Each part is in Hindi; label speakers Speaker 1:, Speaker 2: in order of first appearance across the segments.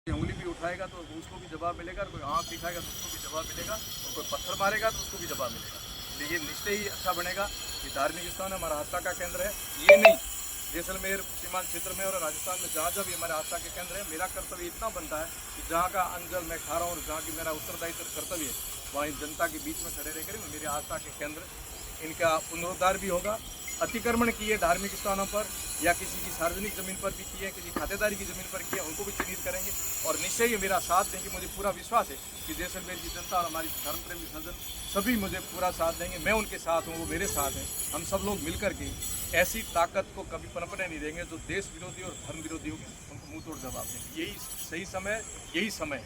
Speaker 1: उंगली भी उठाएगा तो उसको भी जवाब मिलेगा, कोई आँख दिखाएगा तो उसको भी जवाब मिलेगा, और कोई पत्थर मारेगा तो उसको भी जवाब मिलेगा। इसलिए ये निश्चय ही अच्छा बनेगा। ये धार्मिक स्थान हमारा आस्था का केंद्र है। ये नहीं, जैसलमेर सीमांत क्षेत्र में और राजस्थान में जहाँ जहाँ भी हमारे आस्था के केंद्र है, मेरा कर्तव्य इतना बनता है कि जहाँ का अंजल मैं खा रहा हूँ और जहाँ की मेरा उत्तरदायित्व कर्तव्य है, वहाँ जनता के बीच में खड़े रहकर मेरे आस्था के केंद्र इनका पुनरुद्धार भी होगा। अतिक्रमण किए धार्मिक स्थानों पर या किसी की सार्वजनिक जमीन पर भी किए, किसी खातेदारी की जमीन पर किए, उनको भी चिन्हित करेंगे और निश्चय ही मेरा साथ देंगे। मुझे पूरा विश्वास है कि जैसलमेर की जनता और हमारी धर्म प्रेमी सज्जन सभी मुझे पूरा साथ देंगे। मैं उनके साथ हूँ, वो मेरे साथ हैं। हम सब लोग मिलकर के ऐसी ताकत को कभी पनपने नहीं देंगे जो देश विरोधी और धर्म विरोधी होगी, उनको मुँह तोड़ जवाब देंगे। यही सही समय, यही समय।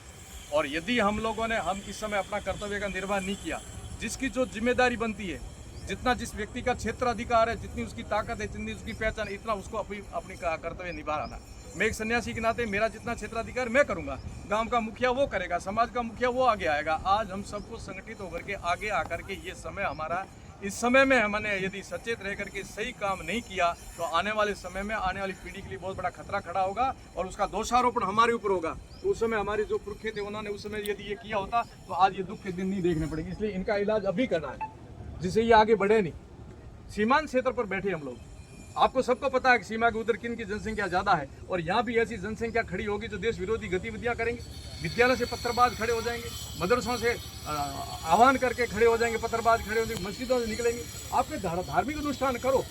Speaker 1: और यदि हम लोगों ने इस समय अपना कर्तव्य का निर्वाह नहीं किया, जिसकी जो जिम्मेदारी बनती है, जितना जिस व्यक्ति का क्षेत्र अधिकार है, जितनी उसकी ताकत है, जितनी उसकी पहचान, इतना उसको अपनी कर्तव्य निभाना। मैं एक सन्यासी के नाते मेरा जितना क्षेत्राधिकार मैं करूंगा, गांव का मुखिया वो करेगा, समाज का मुखिया वो आगे आएगा। आज हम सबको संगठित होकर के आगे आकर के ये समय हमारा, इस समय में हमने यदि सचेत रह करके सही काम नहीं किया तो आने वाले समय में आने वाली पीढ़ी के लिए बहुत बड़ा खतरा खड़ा होगा और उसका दोषारोपण हमारे ऊपर होगा। तो उस समय हमारे जो पुरखे थे उन्होंने उस समय यदि ये किया होता तो आज ये दुख के दिन नहीं देखने पड़ेंगे। इसलिए इनका इलाज अभी करना है जिससे ये आगे बढ़े नहीं। सीमांत क्षेत्र पर बैठे हम लोग, आपको सबको पता है कि सीमा के उधर किन की जनसंख्या ज़्यादा है और यहाँ भी ऐसी जनसंख्या खड़ी होगी जो देश विरोधी गतिविधियाँ करेंगे। विद्यालय से पत्थरबाज खड़े हो जाएंगे, मदरसों से आह्वान करके खड़े हो जाएंगे, पत्थरबाज खड़े होंगे, मस्जिदों से निकलेंगे। आपके धार्मिक अनुष्ठान करो,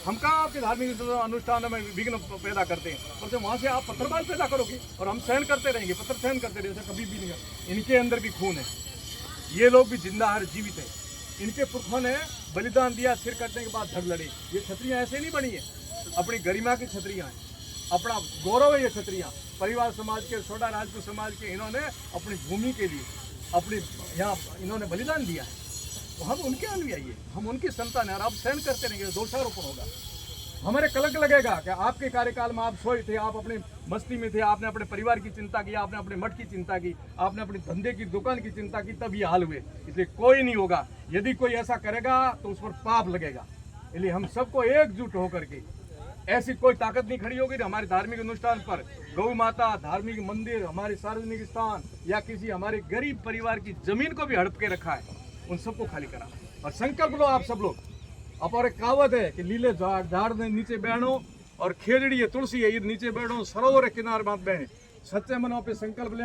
Speaker 1: हम कहाँ आपके धार्मिक अनुष्ठान में विघ्न पैदा करते हैं, और जब वहाँ से आप पत्थरबाज पैदा करोगे और हम सहन करते रहेंगे, पत्थर सहन करते रहेंगे, कभी भी नहीं। इनके अंदर भी खून है, ये लोग भी जिंदा है, जीवित है। इनके पुरखों ने बलिदान दिया, सिर कटने के बाद धड़ लड़ी। ये क्षत्रियाँ ऐसे नहीं बनी है, अपनी गरिमा की क्षत्रियाँ हैं, अपना गौरव है ये क्षत्रियाँ। परिवार समाज के, छोटा राजपूत समाज के, इन्होंने अपनी भूमि के लिए अपनी यहाँ इन्होंने बलिदान दिया है। तो हम उनके अनुयायी है, हम उनकी संतान है और आप सहन करते रहेंगे, दोषारोपण होगा। हमारे कलंक लगेगा कि आपके कार्यकाल में आप सोए थे, आप अपने मस्ती में थे, आपने अपने परिवार की चिंता की, आपने अपने मठ की चिंता की, आपने अपने धंधे की दुकान की चिंता की, तब ये हाल हुए। इसलिए कोई नहीं होगा, यदि कोई ऐसा करेगा तो उस पर पाप लगेगा। इसलिए हम सबको एकजुट होकर के, ऐसी कोई ताकत नहीं खड़ी होगी हमारे धार्मिक अनुष्ठान पर, गौ माता, धार्मिक मंदिर, हमारे सार्वजनिक स्थान या किसी हमारे गरीब परिवार की जमीन को भी हड़प के रखा है, उन सबको खाली करा। और संकल्प लो आप सब लोग। और एक कहावत है कि लीले झाड़ ने नीचे बैठो और खेजड़ी है, तुलसी है, ये नीचे बैठो, सरोवर के किनारे मत बैठे। सच्चे मनों पे संकल्प ले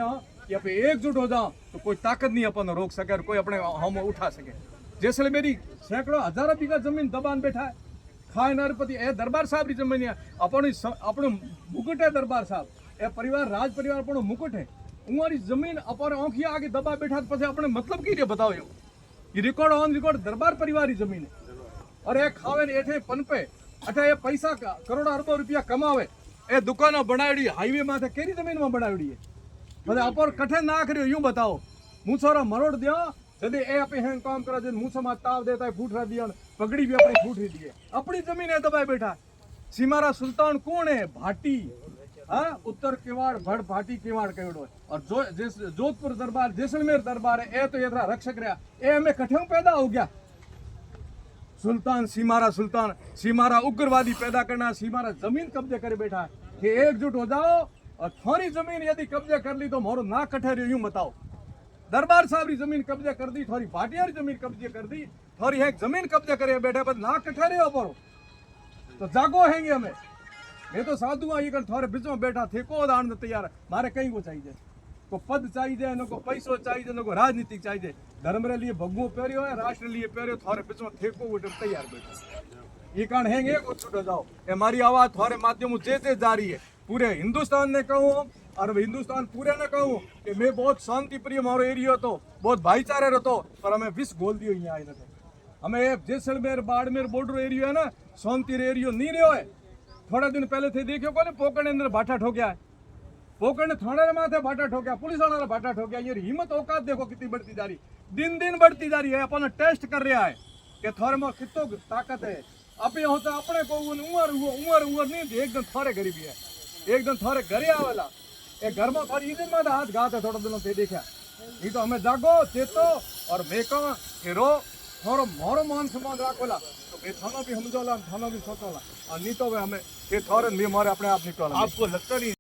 Speaker 1: कि आप एकजुट हो जाओ तो कोई ताकत नहीं अपन रोक सके और कोई अपने हम उठा सके। जैसलमेरी सैकड़ों हजारों बीघा जमीन दबान बैठा है, खाए नरपति ए दरबार साहब की जमीन है, अपनो मुकुट है दरबार साहब, ए परिवार राज परिवार अपनो मुकुट है, उमारी जमीन अपन आंखिया आगे दबा बैठा तो अपने मतलब की बताओ। ये रिकॉर्ड ऑन रिकॉर्ड दरबार परिवार की जमीन है और ए खावे ने एठे पनपे अठे ए पैसा करोड़ा अरबों रुपया कमावे, ए दुकानों बनावड़ी हाईवे माथे केरी जमीन में बनावड़ी है। मतलब अपर कठे ना करियो यूं बताओ, मूछोरा मरोड़ दियो जदे ए अपे हैं काम करा जन मूछो मा ताव देता है फूट रहा दिया, पगड़ी भी अपनी फूट रही दी, अपनी जमीन है दबाए बैठा। सीमारा सुल्तान कौन है? भाटी, हाँ, उत्तर किवाड़ भड़ भाटी किवाड़ कहेड़ो। और जो जोधपुर दरबार, जैसलमेर दरबार है, ए तो ये रक्षक रहा, ए हमें कठे पैदा हो गया। सुल्तान, सीमारा उग्रवादी पैदा करना, सीमारा जमीन कब्जे करे बैठा है कि एकजुट हो जाओ और थोड़ी जमीन यदि कब्जे कर ली तो मोरो ना कठे रही, यूं बताओ। दरबार साहब की जमीन कब्जे कर दी, थोड़ी भाटिया की जमीन कब्जे कर दी, थोड़ी है जमीन कब्जे करे बैठे, पर ना कठे रहे हो तो जागो हैंगे हमें। मैं तो साधु आई कर थोड़े बीच में बैठा थे को दान तैयार, मारे कहीं को चाहिए, को पद चाहिए, न को पैसो चाहिए, न को राजनीतिक चाहिए। धर्म रे लिए भगवो पेरियो है, राष्ट्र लिए पेरियो, थोड़े बीच में थे को तैयार बैठा। ये कारण है को छूट जाओ। हमारी आवाज थोड़े माध्यम जे जा रही है, पूरे हिंदुस्तान ने कहूँ और हिंदुस्तान पूरे ने कहूँ कि मैं बहुत शांति प्रिय मारो एरियो तो, बहुत भाईचारे रहतो, पर हमें विष घोल दियो यहाँ आई थे। हमें जैसलमेर बाड़मेर बॉर्डर एरियो है ना, शांति एरियो नहीं रहो है। थोड़े दिन पहले थे देखियो को पोकड़ ने अंदर भाटा ठोक्या है, पोकड़ ने थाने माथे भाटा ठोक्या, पुलिस वाला भाटा ठोक्या। ये हिम्मत औकात देखो कितनी बढ़ती जा रही, दिन दिन बढ़ती जा रही है। अपन टेस्ट कर रहा है कि थोड़े में कितो ताकत है। अब ये होता अपने को उमर नहीं, एकदम थोड़े गरीबी है, एकदम थोड़े घरे आवेला, ए घर में थोड़ी इधर में हाथ घात है, थोड़ा दिनों से देखा। ये तो हमें जागो चेतो और मैं कहा कि रो थोड़ा मोरो मान सम्मान राखोला तो मैं थाना भी समझोला, थाना भी सोचोला, और नहीं तो हमें ये थोड़े भी हमारे अपने आप निकला। आपको लगता नहीं